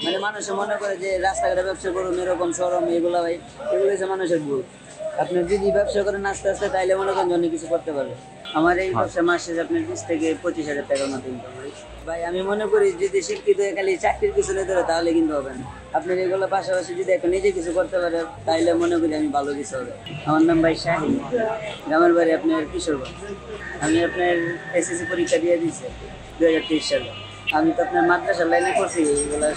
মানে মানুষে মনে করে যে রাস্তাঘাটে ব্যবসা করুন এরকম শরম এগুলা ভাই, এগুলো হচ্ছে মানুষের ভুল। আপনি যদি ব্যবসা করেন আস্তে আস্তে তাইলে মনে করেন অনেক কিছু করতে পারবে। আমার এই ব্যবসা মাসে আপনার 20 থেকে 25,000 টাকার মতো ইনকাম হয় ভাই। আমি মনে করি যদি শিক্ষিত হয়ে খালি চাকরির পিছনে ধরে তাহলে কিন্তু হবে না। আপনার এগুলো পাশাপাশি যদি এখন নিজে কিছু করতে পারে তাইলে মনে করি আমি ভালো কিছু হবে। আমার নাম ভাই শাহিন, গ্রামের বাড়ি আপনার কিশোরগঞ্জ। আমি আপনার এসএসসি পরীক্ষা দিয়ে দিয়েছি 2023 সালে। আমি তো আপনার মাদ্রাসার লাইনে করছি, এগুলো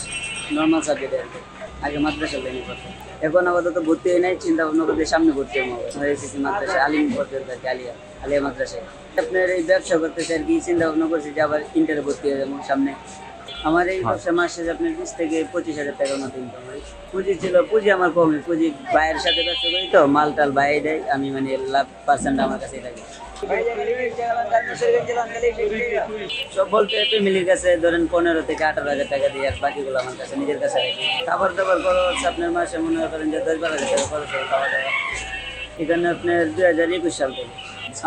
নর্মাল সাবজেক্ট আর কি। আগে মাদ্রাসার লাইনে করতাম, এখন আপাতত ভর্তি হয়ে নাই, চিন্তা ভাবনা করতে সামনে ভর্তি হবো এসএসসি মাদ্রাসা আলিম পড়তে আর কি, আলিয়া মাদ্রাসায়। আপনার এই ব্যবসা করতেছে আর কি, চিন্তা ভাবনা করছি যে আবার ইন্টারে ভর্তি হয়ে যাবো সামনে। আমার এই ব্যবসা মাসে আপনার 20 থেকে 25,000 টাকার মতো ইনকাম হয়। পুঁজি আমার কমই, পুঁজি ভাইয়ের সাথে ব্যবসা করি তো, মাল টাল ভাই দেয়, আমি মানে লাভ পার্সেন্ট আমার কাছে থাকে। সব বলতে ফ্যামিলির কাছে ধরেন 15 থেকে 18,000 টাকা দিয়ে, আর বাকিগুলো আমার কাছে নিজের কাছে রাখি। খাবার দাবার খরচ আপনার মাসে মনে করেন যে 10-12,000 টাকা খরচ হয় খাওয়া দাওয়া। এখানে আপনার 2021 সাল থেকে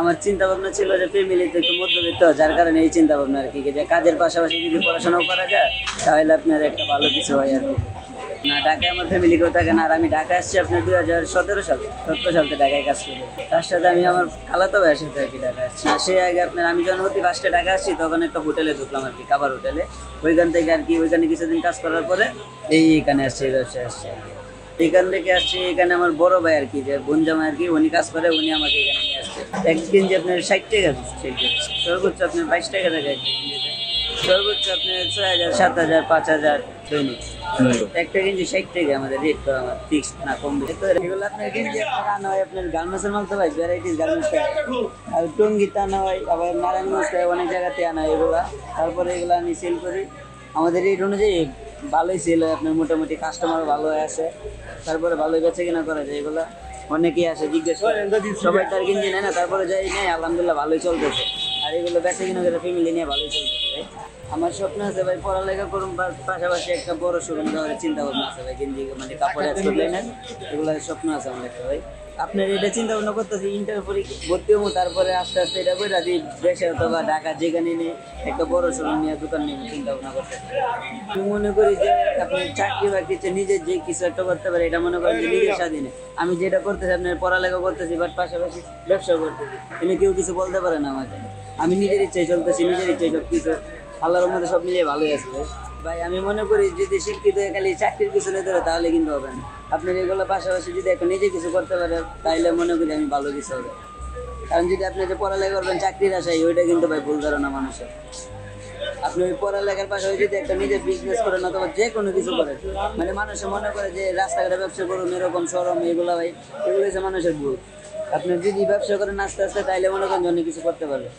আমার চিন্তা ভাবনা ছিল যে ফ্যামিলিতে একটু মধ্যবিত্ত, যার কারণে এই চিন্তা ভাবনা আর কি, যে কাজের পাশাপাশি যদি পড়াশোনাও করা যায় তাহলে আপনার একটা ভালো কিছু হয় আর কি। না ঢাকায় আমার ফ্যামিলি কেউ থাকে না, আর আমি ঢাকা আসছি আপনার 2017 সালে, 17 সালে ঢাকায় কাজ করি। তার সাথে আমি আমার খালাতো ভাইয়ের সাথে আর কি ঢাকা আসছি। সে আগে আপনার আমি যখন ফার্স্টে ঢাকা আসছি তখন একটা হোটেলে ঢুকলাম আর কি, খাবার হোটেলে। ওইখান থেকে আর কি ওইখানে কিছুদিন কাজ করার পরে এইখানে আসছে, এই ব্যবসায় আসছে আর কি। এখান থেকে আসছি, এখানে আমার বড় ভাই আর কি, যে বোন জামাই আর কি, উনি কাজ করে, উনি আমাকে এখানে নিয়ে আসছে। একদিন যে আপনার 60 টাকা দিচ্ছে, সর্বোচ্চ আপনার 22 টাকা থাকে, সর্বোচ্চ আপনার 6,000, 7,000, 5,000 দৈনিক। একটা গেঞ্জি 60 টাকা আমাদের রেট, আমার ফিক্স না, কম বেশি। এগুলো আপনার গেঞ্জি আপনার আনা হয় আপনার গার্মেন্টসের মাল তো ভাই, ভ্যারাইটিস গার্মেন্টস, আর টঙ্গিতে আনা হয়, আবার নারায়ণগঞ্জ অনেক জায়গাতে আনা হয় এগুলা। তারপরে এগুলো আমি সেল করি, আমাদের রেট অনুযায়ী ভালোই সেল হয় আপনার, মোটামুটি কাস্টমারও ভালো আছে। তারপরে ভালোই বেচে কিনা করা যায়। এগুলো অনেকেই আসে জিজ্ঞেস করে, সবাই তার গেঞ্জি নেয় না, তারপরে যাই নেই, আলহামদুলিল্লাহ ভালোই চলতেছে। আর এগুলো বেচে কিনা করে ফ্যামিলি নিয়ে ভালোই চলতেছে ভাই। আমার স্বপ্ন আছে ভাই পড়ালেখা করুন, পাশাপাশি একটা বড় শোরুম দেওয়ার চিন্তা ভাবনা আছে ভাই, গেঞ্জি মানে কাপড় এক্সপোর্ট লাইনের, এগুলো স্বপ্ন আছে আমার একটা ভাই। আপনার এটা চিন্তা ভাবনা করতেছি ইন্টার ভর্তি হবো, তারপরে আস্তে আস্তে এটা করে রাজি দেশে অথবা ঢাকা যেখানে নিয়ে একটা বড় শোরুম নিয়ে দোকান নিয়ে চিন্তা ভাবনা করতেছি। আমি মনে করি যে আপনি চাকরি বাকরি নিজের যে কিছু একটা করতে পারে, এটা মনে করেন যে নিজের স্বাধীনে। আমি যেটা করতেছি আপনার পড়ালেখা করতেছি, বাট পাশাপাশি ব্যবসা করতেছি, কিন্তু কেউ কিছু বলতে পারে না আমাকে। আমি নিজের ইচ্ছায় চলতেছি, নিজের ইচ্ছায় সব কিছু, আল্লাহর মধ্যে সব মিলিয়ে ভালোই আছে ভাই। আমি মনে করি যদি শিক্ষিত হয়ে খালি চাকরির পিছনে ধরে তাহলে কিন্তু হবে না। আপনার এগুলো পাশাপাশি যদি এখন নিজে কিছু করতে পারে তাহলে মনে করি আমি ভালো কিছু হবে। কারণ যদি আপনি যে পড়ালেখা করবেন চাকরির আশায়, ওইটা কিন্তু ভাই ভুল ধারণা মানুষের। আপনি ওই পড়ালেখার পাশাপাশি যদি একটা নিজের বিজনেস করেন অথবা যে কোনো কিছু করেন, মানে মানুষে মনে করে যে রাস্তাঘাটে ব্যবসা করুন এরকম শরম, এগুলো ভাই, এগুলো হচ্ছে মানুষের ভুল। আপনি যদি ব্যবসা করেন আস্তে আস্তে তাইলে মনে করেন অনেক কিছু করতে পারবে।